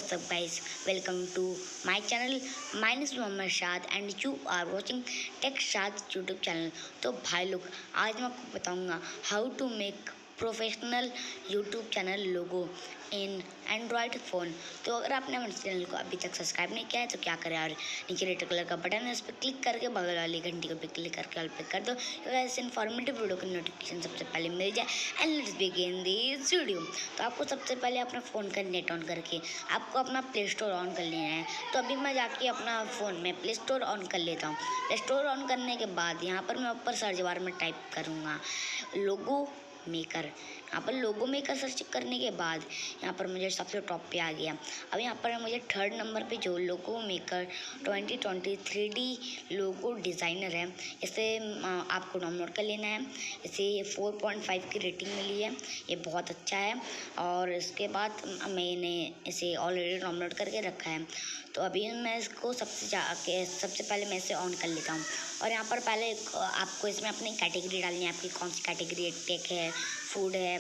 What's up guys, welcome to my channel. My name is Mohammed Shad and you are watching Tech Shad YouTube channel. तो भाई लोग, आज मैं आपको बताऊंगा how to make professional YouTube channel logo in Android phone. तो अगर आपने हमारे चैनल को अभी तक सब्सक्राइब नहीं किया है तो क्या करें यार, नीचे रेड कलर का बटन है, उस पर क्लिक करके बगल वाली घंटी को भी क्लिक करके ऑल पे कर दो, ऐसे इन्फॉर्मेटिव वीडियो की नोटिफिकेशन सबसे पहले मिल जाए। And let's begin this video. तो आपको सबसे पहले अपना फ़ोन का नेट ऑन करके आपको अपना प्ले स्टोर ऑन कर लेना है। तो अभी मैं जाके अपना फ़ोन में प्ले स्टोर ऑन कर लेता हूँ। प्ले स्टोर ऑन करने के बाद यहाँ पर मैं ऊपर सर्च बार में टाइप करूँगा लोगो मेकर। यहाँ पर लोगो मेकर सर्च करने के बाद यहाँ पर मुझे सबसे टॉप पे आ गया। अब यहाँ पर मुझे थर्ड नंबर पे जो लोगो मेकर 2020 3D लोगो डिज़ाइनर है, इसे आपको डाउनलोड कर लेना है। इसे 4.5 की रेटिंग मिली है, ये बहुत अच्छा है। और इसके बाद मैंने इसे ऑलरेडी डाउनलोड करके रखा है। तो अभी मैं इसको सबसे पहले मैं इसे ऑन कर लेता हूँ। और यहाँ पर पहले आपको इसमें अपनी कैटेगरी डालनी है, आपकी कौन सी कैटेगरी है, टेक है, फूड है,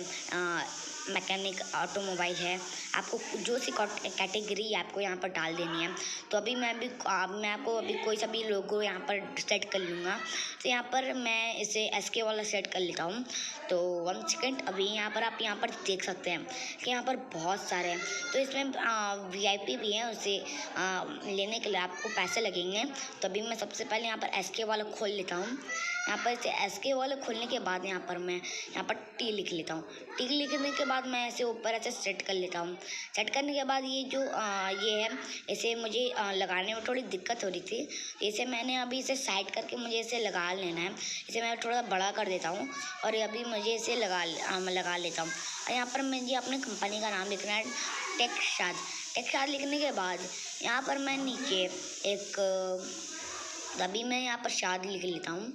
मैकेनिक, ऑटोमोबाइल है, आपको जो सी कैटेगरी आपको यहाँ पर डाल देनी है। तो अभी मैं आपको अभी कोई सा भी लोगो यहाँ पर सेट कर लूँगा। तो यहाँ पर मैं इसे SK वाला सेट कर लेता हूँ। तो 1 सेकेंड, अभी यहाँ पर आप यहाँ पर देख सकते हैं कि यहाँ पर बहुत सारे हैं। तो इसमें VIP भी हैं, उसे लेने के लिए आपको पैसे लगेंगे। तो अभी मैं सबसे पहले यहाँ पर SK वाला खोल लेता हूँ। यहाँ पर इसे SK वाला खोलने के बाद यहाँ पर मैं यहाँ पर T लिख लेता हूँ। T लिखने के बाद मैं ऐसे ऊपर ऐसे सेट कर लेता हूँ। सेट करने के बाद ये जो ये है, इसे मुझे लगाने में थोड़ी दिक्कत हो रही थी। इसे मैंने अभी इसे साइड करके मुझे इसे लगा लेना है। इसे मैं थोड़ा बड़ा कर देता हूँ और अभी मुझे इसे लगा लेता हूँ। और यहाँ पर मुझे अपने कंपनी का नाम लिखना है, टेक शाद। टेक शाद लिखने के बाद यहाँ पर मैं नीचे अभी मैं यहाँ पर शाद लिख लेता हूँ।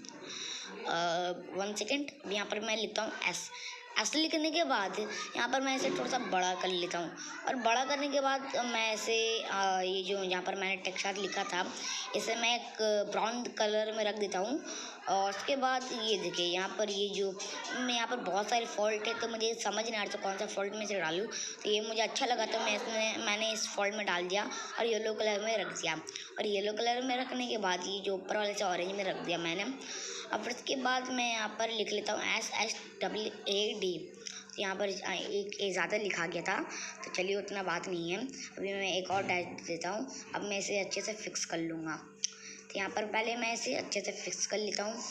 1 सेकेंड, यहाँ पर मैं लिखता हूँ एस लिखने के बाद यहाँ पर मैं इसे थोड़ा सा बड़ा कर लेता हूँ। और बड़ा करने के बाद मैं इसे ये जो यहाँ पर मैंने टेक शाद लिखा था, इसे मैं एक ब्राउन कलर में रख देता हूँ। और उसके बाद ये देखिए यहाँ पर ये जो यहाँ पर बहुत सारे फॉल्ट है, तो मुझे समझ नहीं आ रहा था कौन सा फॉल्ट में से डालूँ। तो ये मुझे अच्छा लगा तो मैंने इस फॉल्ट में डाल दिया और येलो कलर में रख दिया। और येलो कलर में रखने के बाद ये जो ऊपर वाले से ऑरेंज में रख दिया मैंने। और फिर उसके बाद मैं यहाँ पर लिख लेता हूँ SHAAD। यहाँ पर एक ज़्यादा लिखा गया था, तो चलिए उतना बात नहीं है। अभी मैं एक और डैश देता हूँ। अब मैं इसे अच्छे से फिक्स कर लूँगा। तो यहाँ पर पहले मैं इसे अच्छे से फिक्स कर लेता हूँ।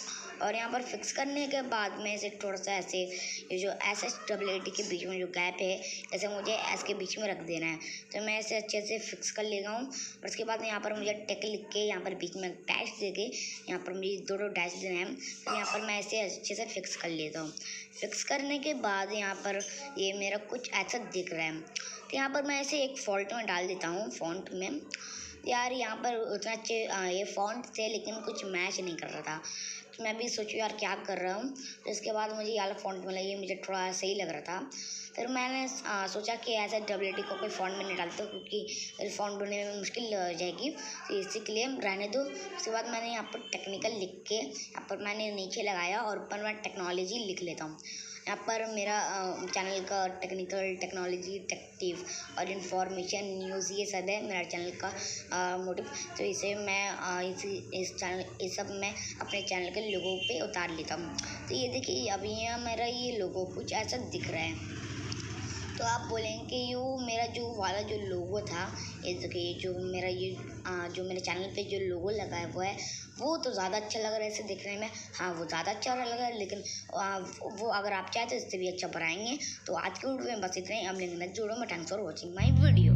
और यहाँ पर फिक्स करने के बाद मैं इसे थोड़ा सा ऐसे ये जो SHAAD के बीच में जो गैप है, ऐसे मुझे S के बीच में रख देना है। तो मैं इसे अच्छे से फिक्स कर लेगा हूँ। और उसके बाद यहाँ पर मुझे टेक लिख के यहाँ पर बीच में डैश दे के यहाँ पर मुझे दो डैश देना है। तो यहाँ पर मैं इसे अच्छे से फिक्स कर लेता हूँ। फिक्स करने के बाद यहाँ पर ये मेरा कुछ ऐसा दिख रहा है। तो यहाँ पर मैं इसे एक फॉल्ट में डाल देता हूँ, फॉन्ट में। यार यहाँ पर उतना अच्छे ये फॉन्ट थे लेकिन कुछ मैच नहीं कर रहा था। तो मैं भी सोचूं यार क्या कर रहा हूँ। तो इसके बाद मुझे ये वाला फॉन्ट मिला, ये मुझे थोड़ा सही लग रहा था। फिर मैंने सोचा कि SHAAD को कोई फॉन्ट में नहीं डालता, क्योंकि फॉन्ट ढूंढने में मुश्किल हो जाएगी, तो इसी के लिए रहने दो। उसके बाद मैंने यहाँ पर टेक्निकल लिख के यहाँ पर मैंने नीचे लगाया और ऊपर मैं टेक्नोलॉजी लिख लेता हूँ। यहाँ पर मेरा चैनल का टेक्निकल, टेक्नोलॉजी, टेक्टिव और इन्फॉर्मेशन, न्यूज़, ये सब है मेरा चैनल का मोटिव। तो इसे मैं इस सब मैं अपने चैनल के लोगों पे उतार लेता हूँ। तो ये देखिए अभी यहाँ मेरा ये लोगो कुछ ऐसा दिख रहा है। तो आप बोलेंगे कि मेरा जो लोगो था, ये देखिए जो मेरे चैनल पे जो लोगो लगा है वो तो ज़्यादा अच्छा लग रहा है इसे देखने में। हाँ, वो ज़्यादा अच्छा लग रहा है, लेकिन वो अगर आप चाहें तो इससे भी अच्छा बनाएंगे। तो आज के वीडियो में बस इतना ही। अब लेंगे नेक्स्ट वीडियो में। Thanks for watching my video.